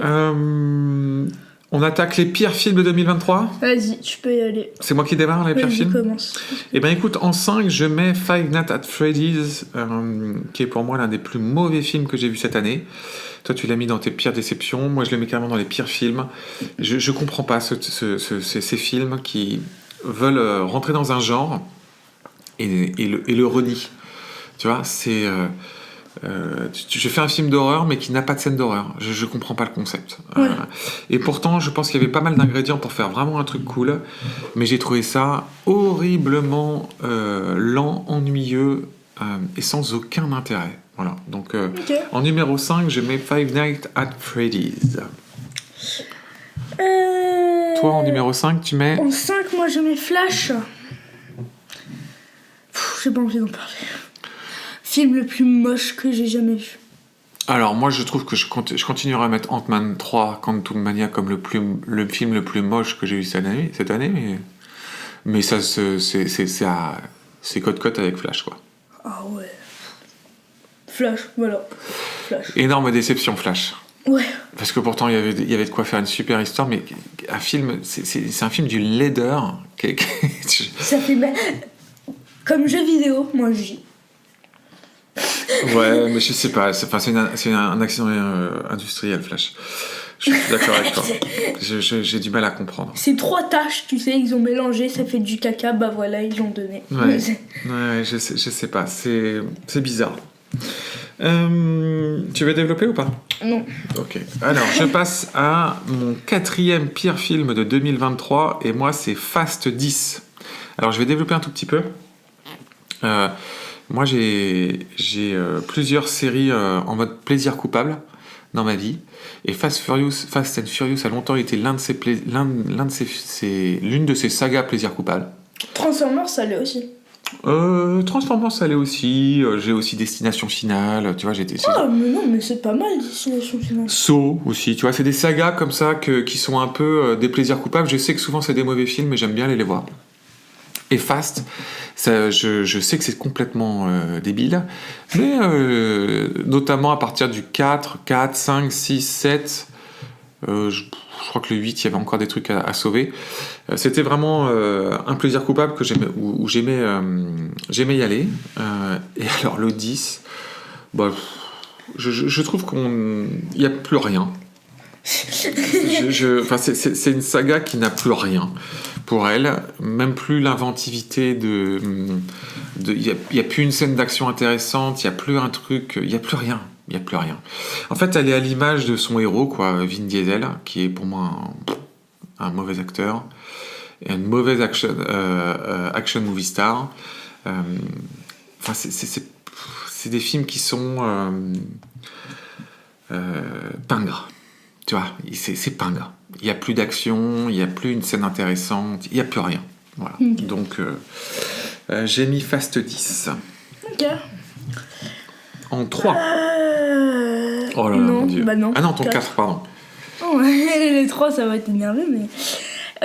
On attaque les pires films de 2023 ? Vas-y, tu peux y aller. C'est moi qui démarre les pires films ? Commence. Eh bien écoute, en 5, je mets Five Nights at Freddy's, qui est pour moi l'un des plus mauvais films que j'ai vu cette année. Toi, tu l'as mis dans tes pires déceptions. Moi, je le mets carrément dans les pires films. Je comprends pas ces films qui veulent rentrer dans un genre et le renient. Tu vois, c'est... je fais un film d'horreur mais qui n'a pas de scène d'horreur. Je comprends pas le concept. Ouais. Et pourtant, je pense qu'il y avait pas mal d'ingrédients pour faire vraiment un truc cool, mais j'ai trouvé ça horriblement lent, ennuyeux et sans aucun intérêt. Voilà. Donc, en numéro 5, je mets Five Nights at Freddy's. Toi, en numéro 5, tu mets... En 5, moi, je mets Flash. J'ai pas envie d'en parler. Film le plus moche que j'ai jamais vu. Alors, moi, je trouve que je continuerai à mettre Ant-Man 3 Quantum Mania comme le film le plus moche que j'ai vu cette année, mais ça, c'est côte-côte avec Flash, quoi. Ah ouais. Flash, voilà. Flash. Énorme déception, Flash. Ouais. Parce que pourtant, il y avait de quoi faire une super histoire, mais un film, c'est un film du laideur. Ça fait mal. Comme jeu vidéo, moi, je dis. Ouais, mais je sais pas. C'est un accident industriel, Flash. Je suis d'accord avec toi. J'ai du mal à comprendre. C'est 3 tâches, tu sais, ils ont mélangé, ça fait du caca, bah voilà, ils l'ont donné. Ouais, je sais pas. C'est bizarre. Tu veux développer ou pas ? Non. Ok. Alors, je passe à mon 4e pire film de 2023, et moi, c'est Fast 10. Alors, je vais développer un tout petit peu. Moi, j'ai plusieurs séries en mode plaisir coupable dans ma vie, et Fast and Furious a longtemps été l'une de ces sagas plaisir coupable. Transformers, ça l'est aussi. Transformers, ça l'est aussi. J'ai aussi Destination Finale, tu vois. Ah, mais non, mais c'est pas mal, Destination Finale. Saw aussi, tu vois. C'est des sagas comme ça qui sont un peu des plaisirs coupables. Je sais que souvent c'est des mauvais films, mais j'aime bien aller les voir. Et Fast, ça, je sais que c'est complètement débile, mais notamment à partir du 4, 5, 6, 7, je crois que le 8, il y avait encore des trucs à sauver. C'était vraiment un plaisir coupable que où j'aimais y aller. Et alors le 10, bah, je trouve qu'il n'y a plus rien. C'est une saga qui n'a plus rien pour elle, même plus l'inventivité il y a plus une scène d'action intéressante, il y a plus un truc, il y a plus rien. En fait, elle est à l'image de son héros, quoi, Vin Diesel, qui est pour moi un mauvais acteur et une mauvaise action movie star. C'est des films qui sont pingres. Tu vois, c'est pingre. Il n'y a plus d'action, il n'y a plus une scène intéressante, il n'y a plus rien. Voilà. Okay. Donc, j'ai mis Fast 10. Ok. En 3. Oh là là, non, mon Dieu. Bah non. Ah non, ton 4, pardon. Oh, les 3, ça va t'énerver, mais...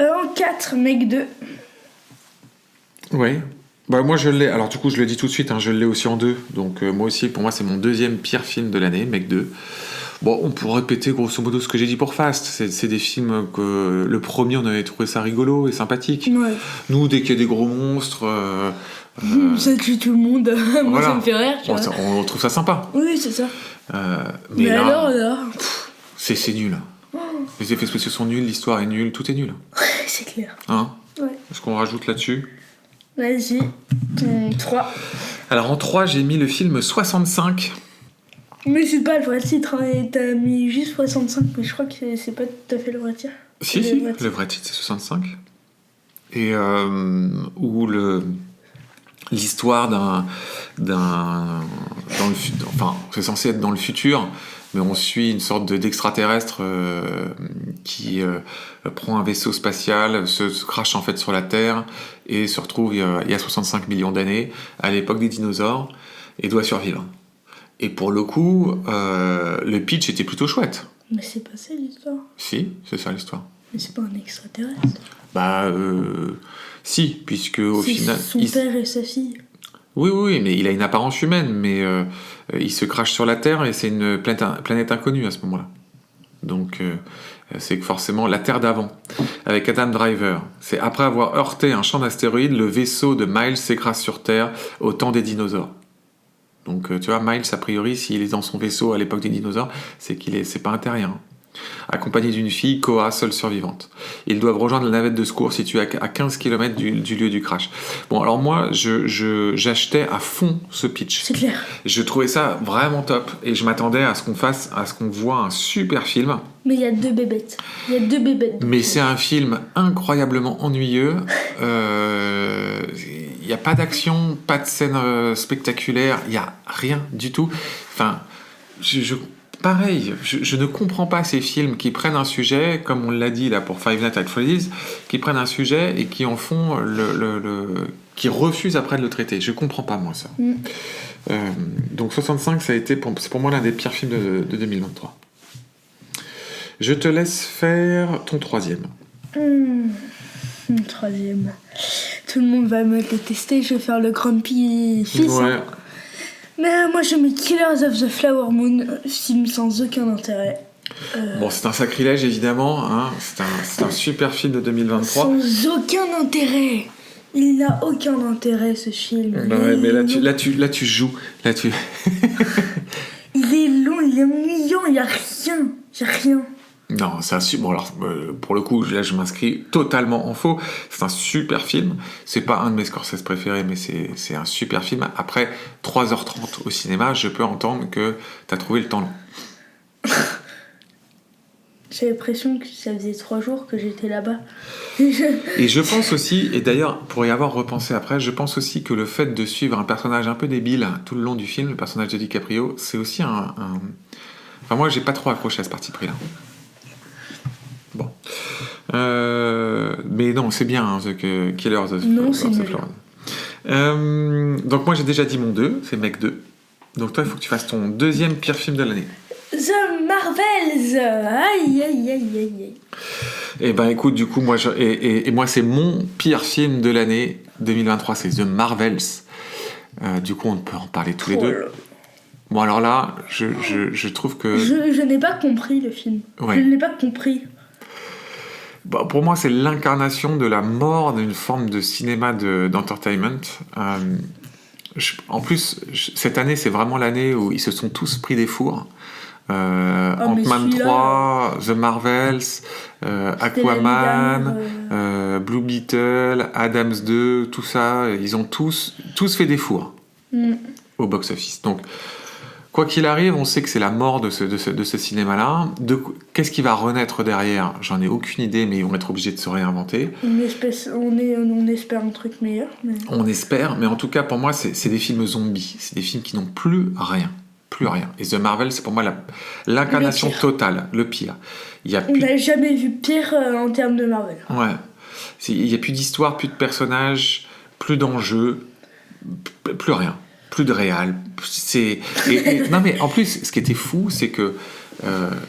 en 4, Mec 2. Ouais. Bah moi, je l'ai... Alors, du coup, je le dis tout de suite, hein, je l'ai aussi en 2. Donc, moi aussi, pour moi, c'est mon 2e pire film de l'année, Mec 2. Bon, on pourrait répéter grosso modo ce que j'ai dit pour Fast. C'est des films que le premier, on avait trouvé ça rigolo et sympathique. Ouais. Nous, dès qu'il y a des gros monstres... ça tue tout le monde. Moi, voilà. Ça me fait rire. On trouve ça sympa. Oui, c'est ça. Mais là, alors c'est nul. Oh. Les effets spéciaux sont nuls, l'histoire est nulle, tout est nul. C'est clair. Hein ? Ouais. Est-ce qu'on rajoute là-dessus ? Vas-y. 3. Alors, en 3, j'ai mis le film 65. Mais c'est pas le vrai titre, hein. T'as mis juste 65, mais je crois que c'est pas tout à fait le vrai titre. Si, le vrai titre c'est 65. Et où l'histoire enfin, c'est censé être dans le futur, mais on suit une sorte d'extraterrestre qui prend un vaisseau spatial, se crache en fait sur la Terre et se retrouve il y a 65 millions d'années, à l'époque des dinosaures, et doit survivre. Et pour le coup, le pitch était plutôt chouette. Mais c'est pas ça l'histoire. Si, c'est ça l'histoire. Mais c'est pas un extraterrestre. Bah, si, puisque au final... C'est son père et sa fille. Oui, mais il a une apparence humaine, mais il se crache sur la Terre et c'est une planète inconnue à ce moment-là. Donc, c'est forcément La Terre d'avant, avec Adam Driver. C'est après avoir heurté un champ d'astéroïdes, le vaisseau de Miles s'écrase sur Terre au temps des dinosaures. Donc, tu vois, Miles, a priori, s'il est dans son vaisseau à l'époque des dinosaures, c'est pas un terrien. Accompagné d'une fille, Koa, seule survivante. Ils doivent rejoindre la navette de secours située à 15 km du lieu du crash. Bon, alors moi, j'achetais à fond ce pitch. C'est clair. Je trouvais ça vraiment top et je m'attendais à ce qu'on voit un super film. Mais il y a 2 bébêtes. Mais c'est un film incroyablement ennuyeux. Il n'y a pas d'action, pas de scène spectaculaire, il n'y a rien du tout. Enfin, pareil, je ne comprends pas ces films qui prennent un sujet, comme on l'a dit là pour Five Nights at Freddy's, qui prennent un sujet et qui en font qui refusent après de le traiter. Je comprends pas moi ça. Donc 65, c'est pour moi l'un des pires films de 2023. Je te laisse faire ton troisième. Troisième. Tout le monde va me détester, je vais faire le Grumpy fils. Ouais. Mais moi je mets Killers of the Flower Moon, film sans aucun intérêt. Bon, c'est un sacrilège évidemment, hein. C'est un super film de 2023. Sans aucun intérêt. Il n'a aucun intérêt ce film. Ouais, mais là tu joues. Là tu. Il est long, il est ennuyant, il n'y a rien. Non, c'est un super. Bon, alors, pour le coup, là, je m'inscris totalement en faux. C'est un super film. C'est pas un de mes Scorsese préférés, mais c'est un super film. Après 3h30 au cinéma, je peux entendre que t'as trouvé le temps long. J'ai l'impression que ça faisait 3 jours que j'étais là-bas. Et je pense aussi, et d'ailleurs, pour y avoir repensé après, je pense aussi que le fait de suivre un personnage un peu débile tout le long du film, le personnage de DiCaprio, c'est aussi un... Enfin, moi, j'ai pas trop accroché à ce parti pris-là. Bon. Mais non, c'est bien, hein, The Killers of the Flower. Donc moi, j'ai déjà dit mon 2, c'est Mec 2. Donc toi, il faut que tu fasses ton deuxième pire film de l'année. The Marvels. Aïe. Et ben écoute, du coup, moi, moi, c'est mon pire film de l'année 2023, c'est The Marvels. Du coup, on peut en parler tous les deux. Bon, alors là, je trouve que... Je n'ai pas compris le film. Ouais. Je ne l'ai pas compris. Bah, pour moi, c'est l'incarnation de la mort d'une forme de cinéma d'entertainment. En plus, cette année, c'est vraiment l'année où ils se sont tous pris des fours. Ant-Man 3, The Marvels, Aquaman, Blue Beetle, Adams 2, tout ça, ils ont tous fait des fours au box-office. Donc, quoi qu'il arrive, on sait que c'est la mort de ce cinéma-là. Qu'est-ce qui va renaître derrière ? J'en ai aucune idée, mais ils vont être obligés de se réinventer. On espère un truc meilleur. Mais... On espère, mais en tout cas, pour moi, c'est des films zombies. C'est des films qui n'ont plus rien. Et The Marvel, c'est pour moi l'incarnation totale, le pire. On n'a jamais vu pire en termes de Marvel. Ouais. Il n'y a plus d'histoire, plus de personnages, plus d'enjeux, plus rien. Plus de réal. Non mais en plus, ce qui était fou, c'est que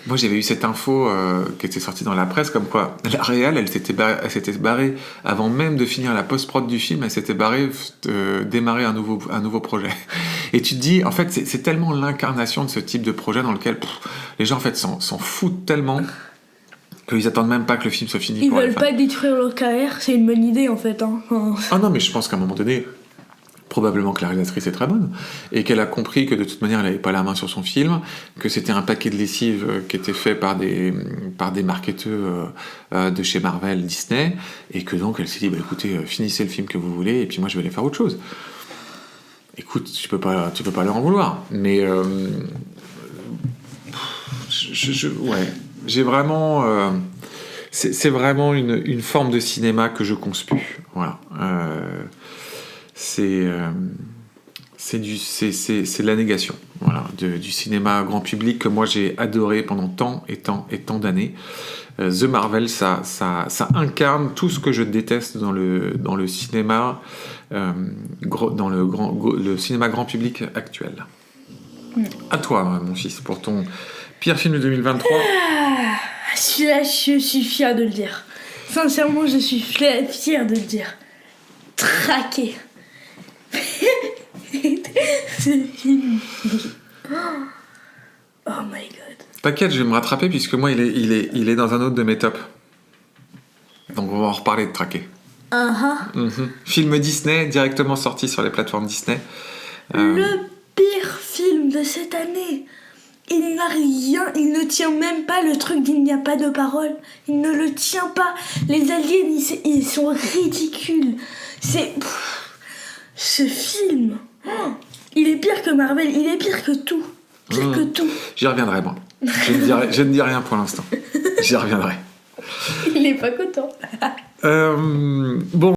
moi j'avais eu cette info qui était sortie dans la presse, comme quoi la réal, elle s'était barrée avant même de finir la post-prod du film, elle s'était barrée démarrer un nouveau projet. Et tu te dis, en fait, c'est tellement l'incarnation de ce type de projet dans lequel les gens en fait s'en foutent tellement qu'ils attendent même pas que le film soit fini. Ils veulent pas détruire leur carrière, c'est une bonne idée en fait. Hein. Ah non, mais je pense qu'à un moment donné, probablement que la réalisatrice est très bonne, et qu'elle a compris que de toute manière elle n'avait pas la main sur son film, que c'était un paquet de lessive qui était fait par des marketeurs de chez Marvel, Disney, et que donc elle s'est dit, bah écoutez, finissez le film que vous voulez, et puis moi je vais aller faire autre chose. Écoute, tu peux pas leur en vouloir, mais ouais, j'ai vraiment... c'est vraiment une forme de cinéma que je conspue, voilà. C'est la négation, voilà, du cinéma grand public que moi j'ai adoré pendant tant et tant d'années. The Marvel, ça incarne tout ce que je déteste dans le cinéma, le cinéma grand public actuel. À toi, mon fils, pour ton pire film de 2023. Celui-là, je suis fière de le dire. Sincèrement, je suis fière de le dire. Traqué. Ce film. Oh my god. T'inquiète, je vais me rattraper puisque moi, il est dans un autre de mes tops. Donc on va en reparler de traqué. Film Disney, directement sorti sur les plateformes Disney. Le pire film de cette année. Il n'a rien, il ne tient même pas le truc d'il n'y a pas de parole. Il ne le tient pas. Les aliens, ils sont ridicules. Ce film, il est pire que Marvel, il est pire que tout. Pire que tout. J'y reviendrai, moi. Je ne dis rien pour l'instant. J'y reviendrai. Il n'est pas content. Bon.